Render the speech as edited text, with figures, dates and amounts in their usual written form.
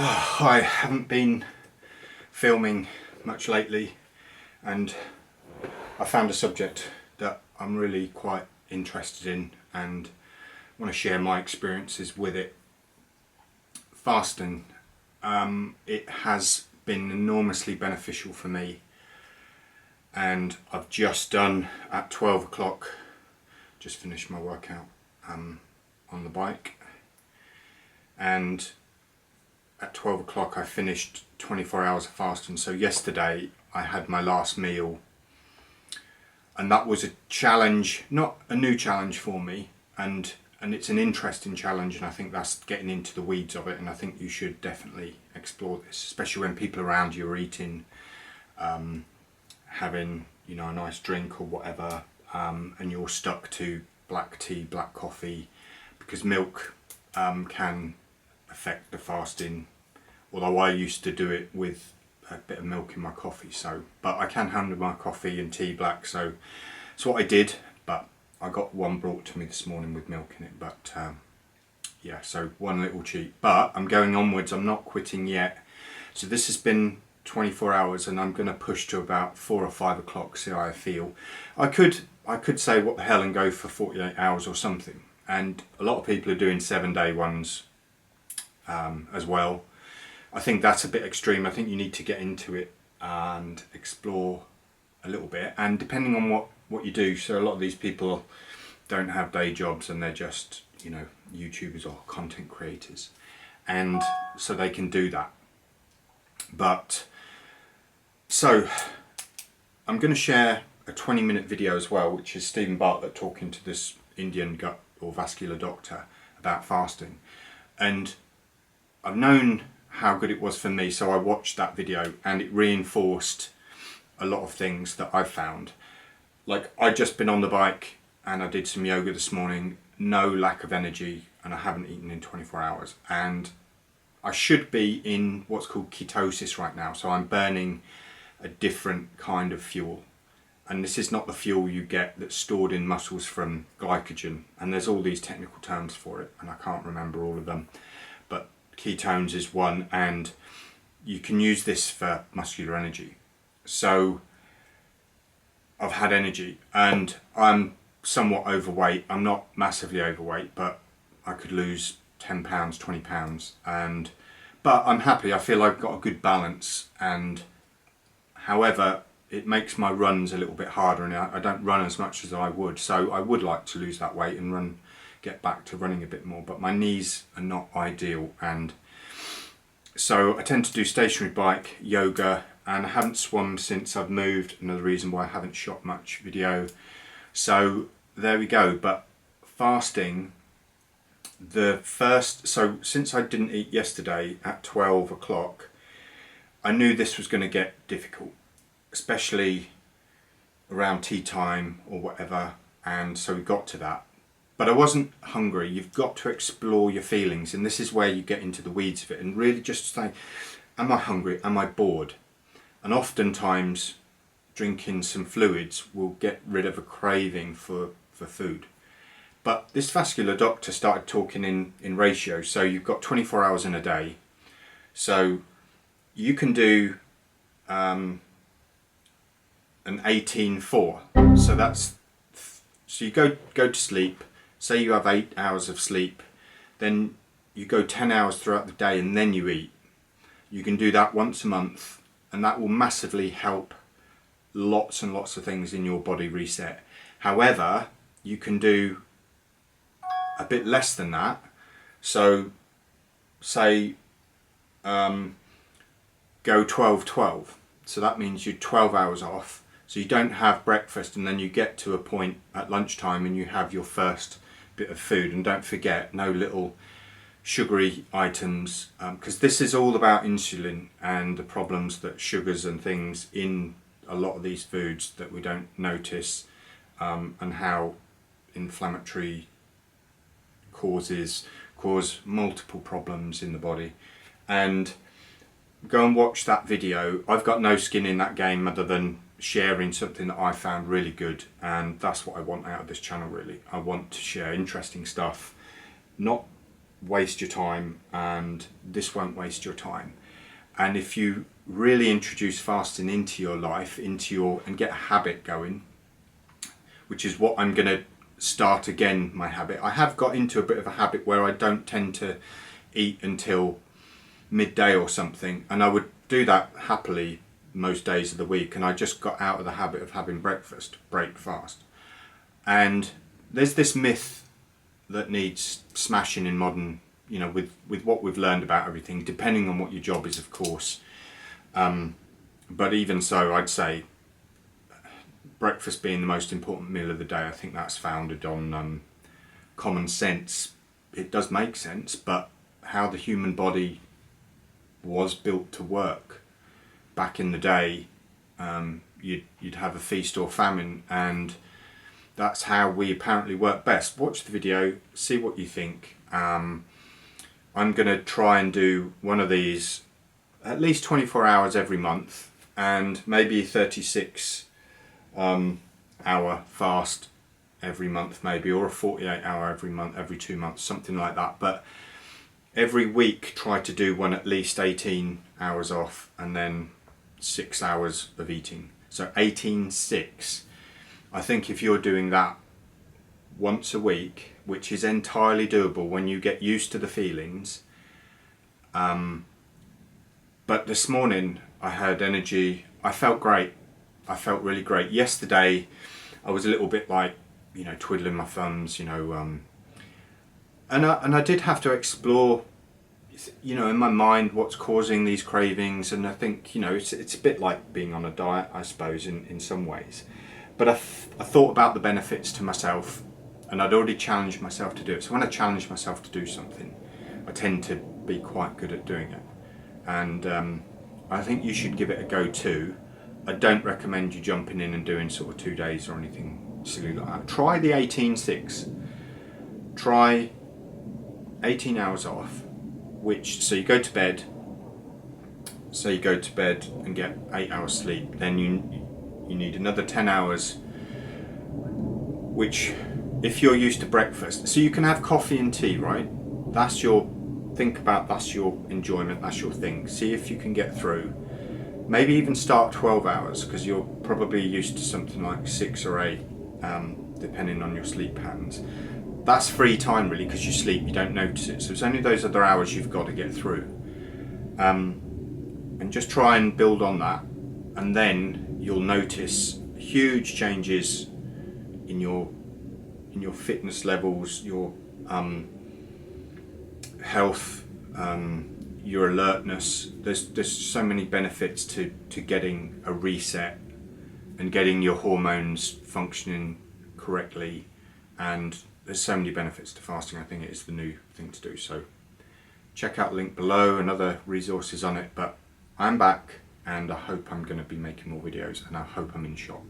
I haven't been filming much lately, and I found a subject that I'm really quite interested in and want to share my experiences with it. Fasting. It has been enormously beneficial for me, and I've just done at 12 o'clock, just finished my workout on the bike, and at 12 o'clock I finished 24 hours of fasting. So yesterday I had my last meal, and that was a challenge, not a new challenge for me, and it's an interesting challenge, and I think that's getting into the weeds of it, and I think you should definitely explore this, especially when people around you are eating, having a nice drink or whatever, and you're stuck to black tea, black coffee, because milk can affect the fasting, although I used to do it with a bit of milk in my coffee, but I can handle my coffee and tea black, so that's what I did. But I got one brought to me this morning with milk in it, but yeah, so one little cheat, but I'm going onwards, I'm not quitting yet. So this has been 24 hours, and I'm going to push to about 4 or 5 o'clock, see how I feel. I could say what the hell and go for 48 hours or something, and a lot of people are doing 7-day ones as well. I think that's a bit extreme. I think you need to get into it and explore a little bit, and depending on what you do. So a lot of these people don't have day jobs, and they're just YouTubers or content creators, and so they can do that. But so I'm going to share a 20-minute video as well, which is Stephen Bartlett talking to this Indian gut or vascular doctor about fasting, and I've known how good it was for me, so I watched that video and it reinforced a lot of things that I've found. Like, I'd just been on the bike and I did some yoga this morning, no lack of energy, and I haven't eaten in 24 hours, and I should be in what's called ketosis right now, so I'm burning a different kind of fuel, and this is not the fuel you get that's stored in muscles from glycogen, and there's all these technical terms for it and I can't remember all of them, but ketones is one, and you can use this for muscular energy. So I've had energy, and I'm somewhat overweight. I'm not massively overweight, but I could lose 10 pounds, 20 pounds, but I'm happy. I feel I've got a good balance, and however it makes my runs a little bit harder, and I don't run as much as I would, so I would like to lose that weight and get back to running a bit more, but my knees are not ideal, and so I tend to do stationary bike, yoga, and I haven't swum since I've moved, another reason why I haven't shot much video. So there we go. But fasting, so since I didn't eat yesterday at 12 o'clock, I knew this was going to get difficult, especially around tea time or whatever, and so we got to that. But I wasn't hungry. You've got to explore your feelings, and this is where you get into the weeds of it, and really just say, am I hungry? Am I bored? And oftentimes drinking some fluids will get rid of a craving for food. But this vascular doctor started talking in ratios. So you've got 24 hours in a day, so you can do an 18-4. So you go to sleep. Say you have 8 hours of sleep, then you go 10 hours throughout the day, and then you eat. You can do that once a month, and that will massively help lots and lots of things in your body reset. However, you can do a bit less than that. So say go 12-12. So that means you're 12 hours off. So you don't have breakfast, and then you get to a point at lunchtime and you have your first bit of food. And don't forget, no little sugary items, because this is all about insulin and the problems that sugars and things in a lot of these foods that we don't notice, and how inflammatory cause multiple problems in the body. And go and watch that video. I've got no skin in that game other than sharing something that I found really good, and that's what I want out of this channel really. I want to share interesting stuff, not waste your time, and this won't waste your time. And if you really introduce fasting into your life, and get a habit going, which is what I'm going to start again, my habit. I have got into a bit of a habit where I don't tend to eat until midday or something, and I would do that happily most days of the week, and I just got out of the habit of having breakfast, break fast. And there's this myth that needs smashing in modern, with what we've learned about everything, depending on what your job is, of course. But even so, I'd say breakfast being the most important meal of the day. I think that's founded on common sense. It does make sense, but how the human body was built to work back in the day, you'd have a feast or famine, and that's how we apparently work best. Watch the video, see what you think. I'm going to try and do one of these at least 24 hours every month, and maybe 36 hour fast every month, maybe, or a 48 hour every month, every 2 months, something like that. But every week try to do one at least 18 hours off, and then 6 hours of eating. So 18-6. I think if you're doing that once a week, which is entirely doable when you get used to the feelings. But this morning I had energy. I felt great. I felt really great. Yesterday I was a little bit like, twiddling my thumbs, and I did have to explore, in my mind, what's causing these cravings. And I think, it's a bit like being on a diet, I suppose, in some ways. But I thought about the benefits to myself, and I'd already challenged myself to do it. So when I challenge myself to do something, I tend to be quite good at doing it. And I think you should give it a go too. I don't recommend you jumping in and doing sort of 2 days or anything silly like that. Try the 18-6. Try 18 hours off, so you go to bed. Say you go to bed and get 8 hours sleep, then you need another 10 hours, which, if you're used to breakfast, so you can have coffee and tea, right? That's your enjoyment, that's your thing. See if you can get through. Maybe even start 12 hours, because you're probably used to something like 6 or 8, depending on your sleep patterns. That's free time really, because you sleep, you don't notice it. So it's only those other hours you've got to get through. And just try and build on that, and then you'll notice huge changes in your fitness levels, your health, your alertness. There's so many benefits to getting a reset and getting your hormones functioning correctly, and there's so many benefits to fasting. I think it is the new thing to do. So check out the link below and other resources on it. But I'm back, and I hope I'm going to be making more videos, and I hope I'm in shot.